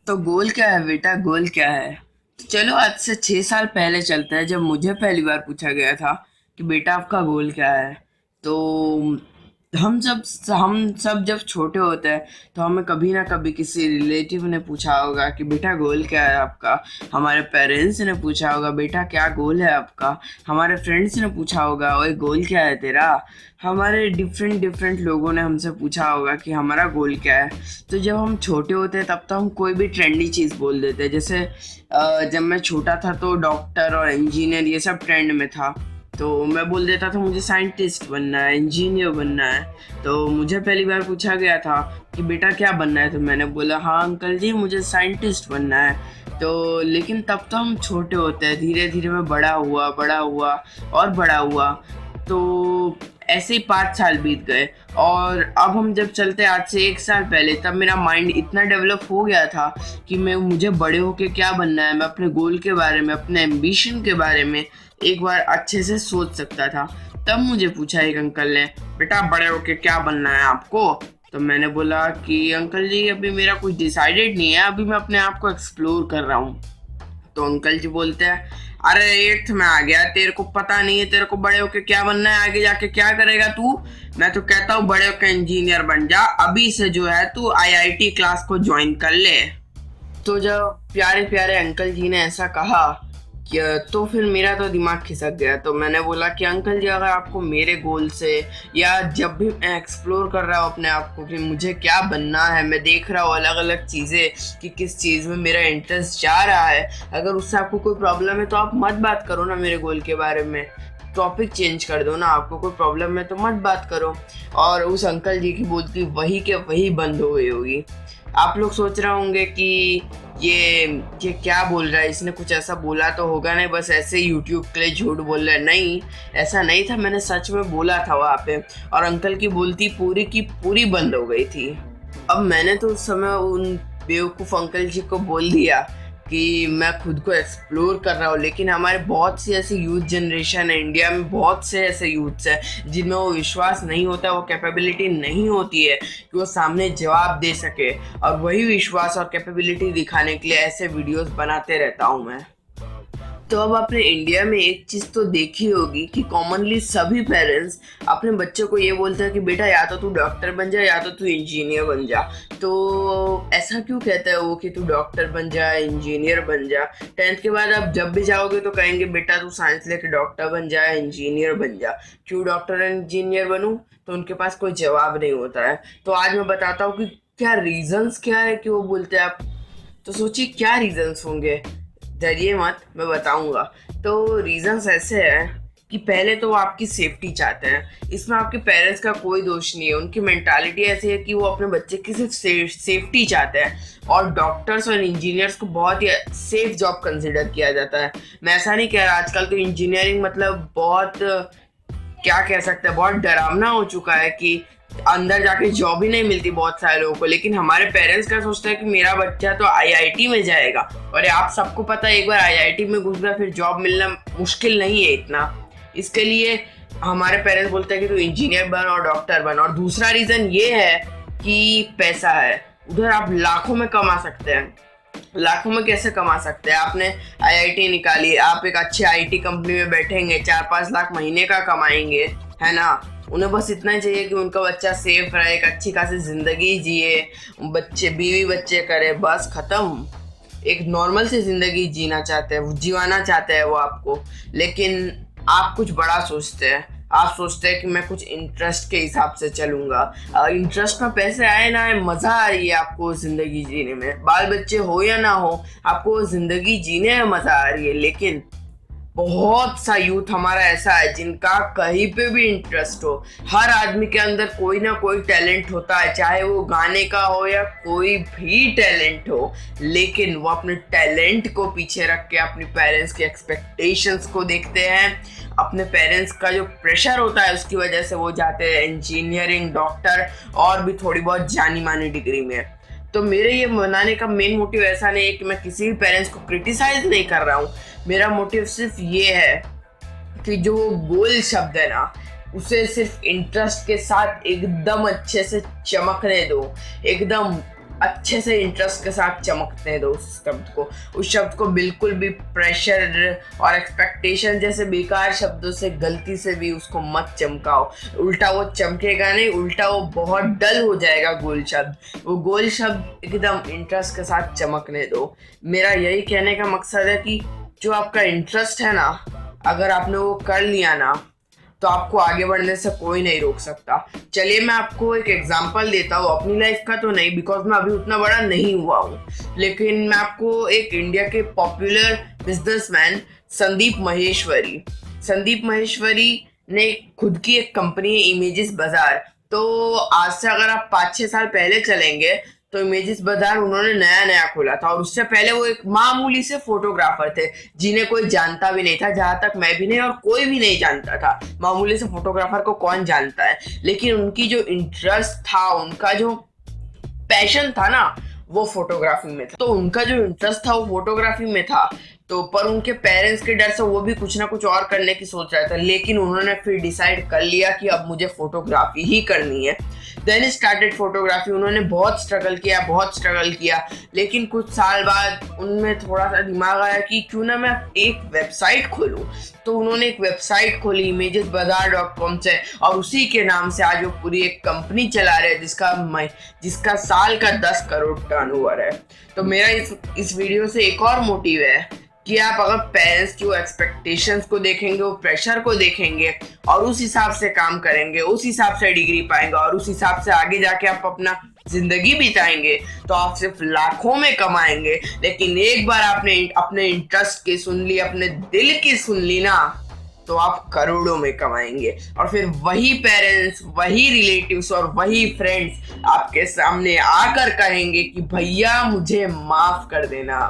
तो गोल क्या है बेटा, गोल क्या है? तो चलो आज से 6 साल पहले चलते हैं, जब मुझे पहली बार पूछा गया था कि बेटा आपका गोल क्या है। तो हम सब जब छोटे होते हैं तो हमें कभी ना कभी किसी रिलेटिव ने पूछा होगा कि बेटा गोल क्या है आपका। हमारे पेरेंट्स ने पूछा होगा बेटा क्या गोल है आपका। हमारे फ्रेंड्स ने पूछा होगा ओए गोल क्या है तेरा। हमारे डिफरेंट डिफरेंट लोगों ने हमसे पूछा होगा कि हमारा गोल क्या है। तो जब हम छोटे होते हैं तब तो हम कोई भी ट्रेंडी चीज़ बोल देते हैं। जैसे जब मैं छोटा था तो डॉक्टर और इंजीनियर ये सब ट्रेंड में था। तो मैं बोल देता था मुझे साइंटिस्ट बनना है, इंजीनियर बनना है। तो मुझे पहली बार पूछा गया था कि बेटा क्या बनना है, तो मैंने बोला हाँ अंकल जी मुझे साइंटिस्ट बनना है। तो लेकिन तब तो हम छोटे होते हैं, धीरे धीरे मैं बड़ा हुआ और बड़ा हुआ। तो ऐसे ही 5 साल बीत गए। और अब हम जब चलते आज से 1 साल पहले, तब मेरा माइंड इतना डेवलप हो गया था कि मुझे बड़े होके क्या बनना है, मैं अपने गोल के बारे में, अपने एम्बिशन के बारे में एक बार अच्छे से सोच सकता था। तब मुझे पूछा एक अंकल ने बेटा बड़े होके क्या बनना है आपको। तो मैंने बोला कि अंकल जी अभी मेरा कुछ डिसाइडेड नहीं है, अभी मैं अपने आप को एक्सप्लोर कर रहा हूँ। तो अंकल जी बोलते हैं अरे 8th में आ गया, तेरे को पता नहीं है तेरे को बड़े होके क्या बनना है, आगे जाके क्या करेगा तू। मैं तो कहता हूँ बड़े होके इंजीनियर बन जा, अभी से जो है तू आईआईटी क्लास को ज्वाइन कर ले। तो जब प्यारे प्यारे अंकल जी ने ऐसा कहा कि तो फिर मेरा तो दिमाग खिसक गया। तो मैंने बोला कि अंकल जी अगर आपको मेरे गोल से, या जब भी मैं एक्सप्लोर कर रहा हूँ अपने आप को कि मुझे क्या बनना है, मैं देख रहा हूँ अलग अलग चीज़ें कि किस चीज़ में मेरा इंटरेस्ट जा रहा है, अगर उससे आपको कोई प्रॉब्लम है तो आप मत बात करो ना मेरे गोल के बारे में, टॉपिक चेंज कर दो ना। आपको कोई प्रॉब्लम है तो मत बात करो। और उस अंकल जी की बोलती वही के वही बंद हो गई होगी। आप लोग सोच रहे होंगे कि ये ये क्या बोल रहा है, इसने कुछ ऐसा बोला तो होगा नहीं, बस ऐसे यूट्यूब के लिए झूठ बोल रहा है। नहीं, ऐसा नहीं था, मैंने सच में बोला था वहाँ पे। और अंकल की बोलती पूरी की पूरी बंद हो गई थी। अब मैंने तो उस समय उन बेवकूफ़ अंकल जी को बोल दिया कि मैं खुद को एक्सप्लोर कर रहा हूँ, लेकिन हमारे बहुत सी ऐसी यूथ जनरेशन है इंडिया में, बहुत से ऐसे यूथ्स हैं जिनमें वो विश्वास नहीं होता, वो कैपेबिलिटी नहीं होती है कि वो सामने जवाब दे सके। और वही विश्वास और कैपेबिलिटी दिखाने के लिए ऐसे वीडियोस बनाते रहता हूँ मैं। तो अब आपने इंडिया में एक चीज़ तो देखी होगी कि कॉमनली सभी पेरेंट्स अपने बच्चों को ये बोलते हैं कि बेटा या तो तू डॉक्टर बन जा या तो तू इंजीनियर बन जा। तो ऐसा क्यों कहता है वो कि तू डॉक्टर बन जा, इंजीनियर बन जा? 10th के बाद आप जब भी जाओगे तो कहेंगे बेटा तू साइंस लेके डॉक्टर बन जा, इंजीनियर बन जा। क्यों डॉक्टर एंड इंजीनियर बनूं? तो उनके पास कोई जवाब नहीं होता है। तो आज मैं बताता हूँ कि क्या रीजंस क्या है कि वो बोलते हैं आप। तो सोचिए क्या रीजंस होंगे, डरिए मत, मैं बताऊंगा। तो रीजंस ऐसे हैं कि पहले तो वो आपकी सेफ्टी चाहते हैं, इसमें आपके पेरेंट्स का कोई दोष नहीं है। उनकी मेंटालिटी ऐसी है कि वो अपने बच्चे की सिर्फ सेफ्टी चाहते हैं। और डॉक्टर्स और इंजीनियर्स को बहुत ही सेफ जॉब कंसिडर किया जाता है। मैं ऐसा नहीं कह रहा, आजकल तो इंजीनियरिंग मतलब बहुत, क्या कह सकते हैं, बहुत डरावना हो चुका है कि अंदर जाके जॉब ही नहीं मिलती बहुत सारे लोगों को। लेकिन हमारे पेरेंट्स क्या सोचते हैं कि मेरा बच्चा तो आईआईटी में जाएगा। और आप सबको पता है एक बार आईआईटी में घुस गया फिर जॉब मिलना मुश्किल नहीं है इतना। इसके लिए हमारे पेरेंट्स बोलते हैं कि तू इंजीनियर बन और डॉक्टर बन। और दूसरा रीजन ये है कि पैसा है, उधर आप लाखों में कमा सकते हैं। लाखों में कैसे कमा सकते हैं? आपने आईआईटी निकाली, आप एक अच्छे आईटी कंपनी में बैठेंगे, 4-5 लाख महीने का कमाएंगे, है ना। उन्हें बस इतना ही चाहिए कि उनका बच्चा सेफ रहे, एक अच्छी खासी जिंदगी जिए, बच्चे बीवी बच्चे करे, बस खत्म। एक नॉर्मल सी जिंदगी जीना चाहते हैं, जीवाना चाहते हैं वो आपको। लेकिन आप कुछ बड़ा सोचते हैं। आप सोचते हैं कि मैं कुछ इंटरेस्ट के हिसाब से चलूंगा। इंटरेस्ट में पैसे आए ना आए, मजा आ रही है आपको जिंदगी जीने में, बाल बच्चे हो या ना हो, आपको जिंदगी जीने में मजा आ रही है। लेकिन बहुत सा यूथ हमारा ऐसा है जिनका कहीं पे भी इंटरेस्ट हो। हर आदमी के अंदर कोई ना कोई टैलेंट होता है, चाहे वो गाने का हो या कोई भी टैलेंट हो। लेकिन वो अपने टैलेंट को पीछे रख के अपने पेरेंट्स के एक्सपेक्टेशंस को देखते हैं। अपने पेरेंट्स का जो प्रेशर होता है उसकी वजह से वो जाते हैं इंजीनियरिंग, डॉक्टर और भी थोड़ी बहुत जानी मानी डिग्री में। तो मेरे ये मनाने का मेन मोटिव ऐसा नहीं है कि मैं किसी भी पेरेंट्स को क्रिटिसाइज नहीं कर रहा हूँ। मेरा मोटिव सिर्फ ये है कि जो गोल शब्द है ना, उसे सिर्फ इंटरेस्ट के साथ एकदम अच्छे से चमकने दो, एकदम अच्छे से इंटरेस्ट के साथ चमकने दो उस शब्द को। उस शब्द को बिल्कुल भी प्रेशर और एक्सपेक्टेशन जैसे बेकार शब्दों से गलती से भी उसको मत चमकाओ। उल्टा वो चमकेगा नहीं, उल्टा वो बहुत डल हो जाएगा गोल शब्द। वो गोल शब्द एकदम इंटरेस्ट के साथ चमकने दो। मेरा यही कहने का मकसद है कि जो आपका इंटरेस्ट है ना, अगर आपने वो कर लिया ना, तो आपको आगे बढ़ने से कोई नहीं रोक सकता। चलिए मैं आपको एक एग्जांपल देता हूँ, अपनी लाइफ का तो नहीं, बिकॉज मैं अभी उतना बड़ा नहीं हुआ हूँ, लेकिन मैं आपको एक इंडिया के पॉपुलर बिजनेसमैन संदीप महेश्वरी ने खुद की एक कंपनी है इमेजेस बाजार। तो आज से अगर आप 5-6 साल पहले चलेंगे तो इमेजेस बाजार उन्होंने नया खोला था, और उससे पहले वो एक मामूली से फोटोग्राफर थे जिन्हें कोई जानता भी नहीं था, जहां तक मैं भी नहीं और कोई भी नहीं जानता था। मामूली से फोटोग्राफर को कौन जानता है, लेकिन उनकी जो इंटरेस्ट था, उनका जो पैशन था ना, वो फोटोग्राफी में था। तो उनका जो इंटरेस्ट था वो फोटोग्राफी में था, तो पर उनके पेरेंट्स के डर से वो भी कुछ ना कुछ और करने की सोच रहे थे, लेकिन उन्होंने फिर डिसाइड कर लिया कि अब मुझे फोटोग्राफी ही करनी है। Then started photography. उन्होंने बहुत स्ट्रगल किया, लेकिन कुछ साल बाद उनमें थोड़ा सा दिमाग आया कि क्यों ना मैं एक वेबसाइट खोलूं। तो उन्होंने एक वेबसाइट खोली imagesbazaar.com से, और उसी के नाम से आज वो पूरी एक कंपनी चला रहे हैं जिसका साल का 10 करोड़ टर्नओवर है। तो मेरा इस वीडियो से एक और मोटिव है कि आप अगर पेरेंट्स की वो एक्सपेक्टेशंस को देखेंगे, वो प्रेशर को देखेंगे और उस हिसाब से काम करेंगे, उस हिसाब से डिग्री पाएंगे और उस हिसाब से आगे जाके आप अपना जिंदगी बिताएंगे, तो आप सिर्फ लाखों में कमाएंगे। लेकिन एक बार आपने अपने इंटरेस्ट की सुन ली, अपने दिल की सुन ली ना, तो आप करोड़ों में कमाएंगे। और फिर वही पेरेंट्स, वही रिलेटिव्स और वही फ्रेंड्स आपके सामने आकर कहेंगे कि भैया मुझे माफ कर देना।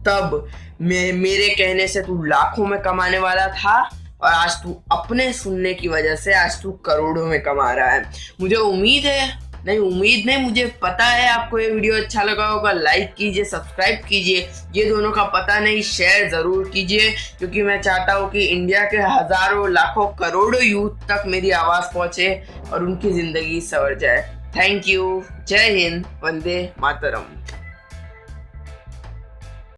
तब मेरे कहने से तू लाखों में कमाने वाला था, और आज तू अपने सुनने की वजह से आज तू करोड़ों में कमा रहा है। मुझे मुझे पता है आपको ये वीडियो अच्छा लगा होगा। लाइक कीजिए, सब्सक्राइब कीजिए, ये दोनों का पता नहीं, शेयर जरूर कीजिए, क्योंकि मैं चाहता हूँ कि इंडिया के हजारों, लाखों, करोड़ों यूथ तक मेरी आवाज पहुंचे और उनकी जिंदगी संवर जाए। Thank you. जय हिंद। वंदे मातरम।